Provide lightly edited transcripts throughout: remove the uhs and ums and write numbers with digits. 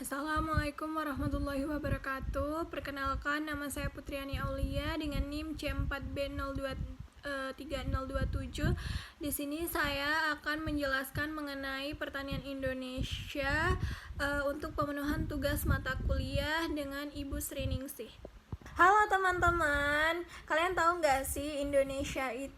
Assalamualaikum warahmatullahi wabarakatuh. Perkenalkan, nama saya Putriani Aulia dengan NIM C4B023027. Di sini saya akan menjelaskan mengenai pertanian Indonesia untuk pemenuhan tugas mata kuliah dengan Ibu Sri Ningsih. Halo teman-teman, kalian tahu nggak sih Indonesia itu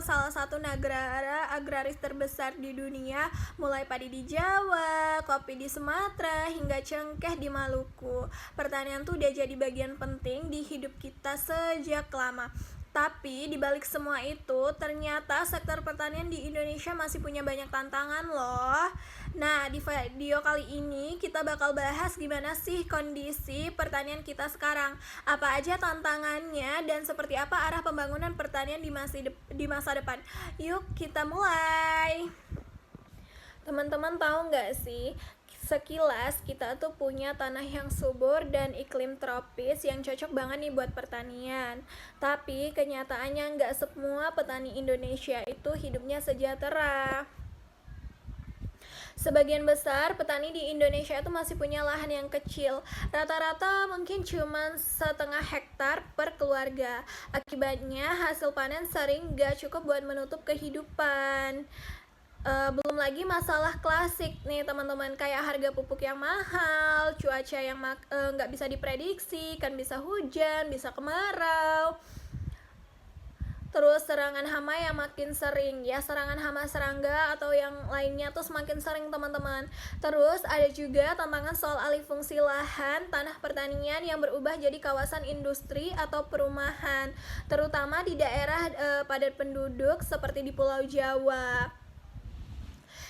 salah satu negara agraris terbesar di dunia, mulai padi di Jawa, kopi di Sumatera, hingga cengkeh di Maluku. Pertanian tuh udah jadi bagian penting di hidup kita sejak lama. Tapi dibalik semua itu, ternyata sektor pertanian di Indonesia masih punya banyak tantangan loh. Nah, di video kali ini kita bakal bahas gimana sih kondisi pertanian kita sekarang, apa aja tantangannya, dan seperti apa arah pembangunan pertanian di masa depan. Yuk kita mulai. Teman-teman tahu nggak sih, sekilas kita tuh punya tanah yang subur dan iklim tropis yang cocok banget nih buat pertanian. Tapi kenyataannya nggak semua petani Indonesia itu hidupnya sejahtera. Sebagian besar petani di Indonesia itu masih punya lahan yang kecil, rata-rata mungkin cuma setengah hektar per keluarga. Akibatnya hasil panen sering gak cukup buat menutup kehidupan. Belum lagi masalah klasik nih teman-teman, kayak harga pupuk yang mahal, cuaca yang nggak bisa diprediksi, kan bisa hujan, bisa kemarau. Terus serangan hama yang makin sering, ya serangan hama serangga atau yang lainnya tuh semakin sering teman-teman. Terus ada juga tantangan soal alih fungsi lahan tanah pertanian yang berubah jadi kawasan industri atau perumahan, terutama di daerah padat penduduk seperti di Pulau Jawa.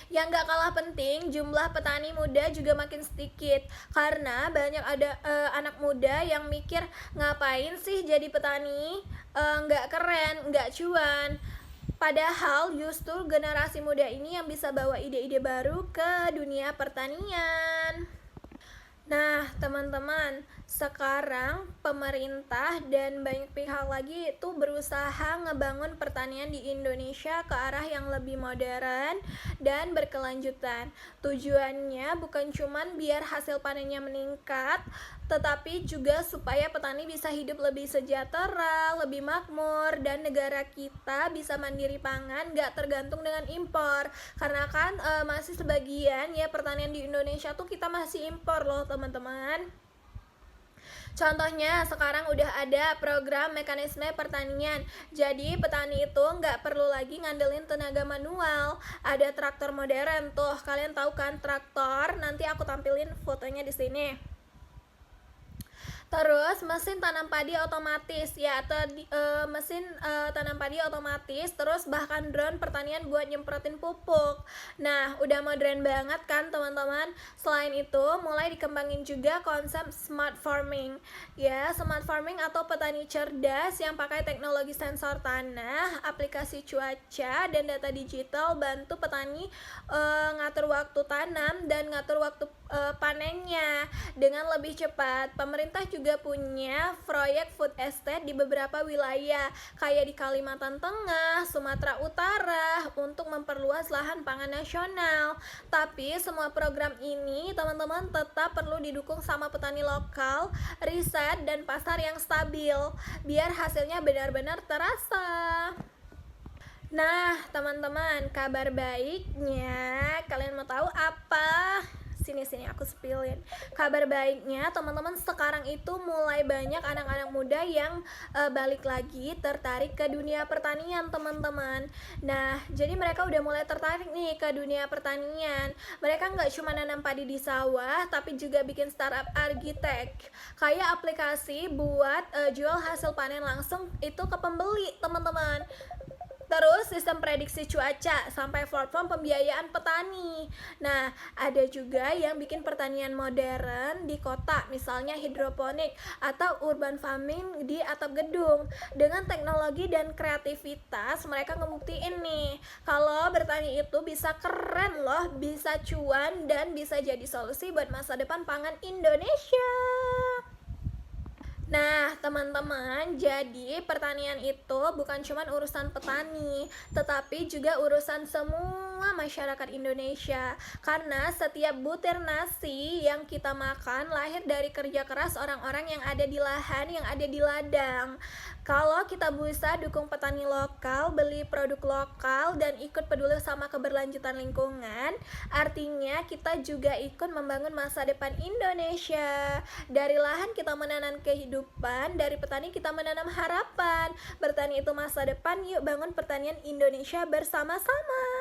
Yang gak kalah penting, jumlah petani muda juga makin sedikit karena banyak ada anak muda yang mikir, ngapain sih jadi petani, gak keren, gak cuan. Padahal justru generasi muda ini yang bisa bawa ide-ide baru ke dunia pertanian. Nah teman-teman, sekarang pemerintah dan banyak pihak lagi itu berusaha ngebangun pertanian di Indonesia ke arah yang lebih modern dan berkelanjutan. Tujuannya bukan cuman biar hasil panennya meningkat, tetapi juga supaya petani bisa hidup lebih sejahtera, lebih makmur, dan negara kita bisa mandiri pangan, gak tergantung dengan impor. Karena kan masih sebagian ya pertanian di Indonesia tuh kita masih impor loh teman-teman. Contohnya sekarang udah ada program mekanisme pertanian. Jadi petani itu nggak perlu lagi ngandelin tenaga manual. Ada traktor modern tuh. Kalian tahu kan traktor? Nanti aku tampilin fotonya di sini. Terus mesin tanam padi otomatis ya, atau mesin tanam padi otomatis, terus bahkan drone pertanian buat nyemprotin pupuk. Nah, udah modern banget kan teman-teman. Selain itu, mulai dikembangin juga konsep smart farming. Ya, smart farming atau petani cerdas yang pakai teknologi sensor tanah, aplikasi cuaca, dan data digital bantu petani ngatur waktu tanam dan ngatur waktu panennya dengan lebih cepat. Pemerintah juga punya proyek food estate di beberapa wilayah kayak di Kalimantan Tengah, Sumatera Utara untuk memperluas lahan pangan nasional. Tapi semua program ini teman-teman tetap perlu didukung sama petani lokal, riset, dan pasar yang stabil biar hasilnya benar-benar terasa. Nah teman-teman, kabar baiknya kalian mau tahu apa? Sini aku spillin. Kabar baiknya teman-teman, sekarang itu mulai banyak anak-anak muda yang balik lagi tertarik ke dunia pertanian teman-teman. Nah jadi mereka udah mulai tertarik nih ke dunia pertanian. Mereka nggak cuma nanam padi di sawah, tapi juga bikin startup arsitek, kayak aplikasi buat jual hasil panen langsung itu ke pembeli teman-teman. Terus sistem prediksi cuaca sampai platform pembiayaan petani. Nah, ada juga yang bikin pertanian modern di kota, misalnya hidroponik atau urban farming di atap gedung. Dengan teknologi dan kreativitas, mereka ngebuktiin nih kalau bertani itu bisa keren loh, bisa cuan, dan bisa jadi solusi buat masa depan pangan Indonesia. Nah teman-teman, jadi pertanian itu bukan cuma urusan petani, tetapi juga urusan semua semua masyarakat Indonesia. Karena setiap butir nasi yang kita makan lahir dari kerja keras orang-orang yang ada di lahan, yang ada di ladang. Kalau kita bisa dukung petani lokal, beli produk lokal, dan ikut peduli sama keberlanjutan lingkungan, artinya kita juga ikut membangun masa depan Indonesia. Dari lahan kita menanam kehidupan, dari petani kita menanam harapan. Bertani itu masa depan, yuk bangun pertanian Indonesia bersama-sama.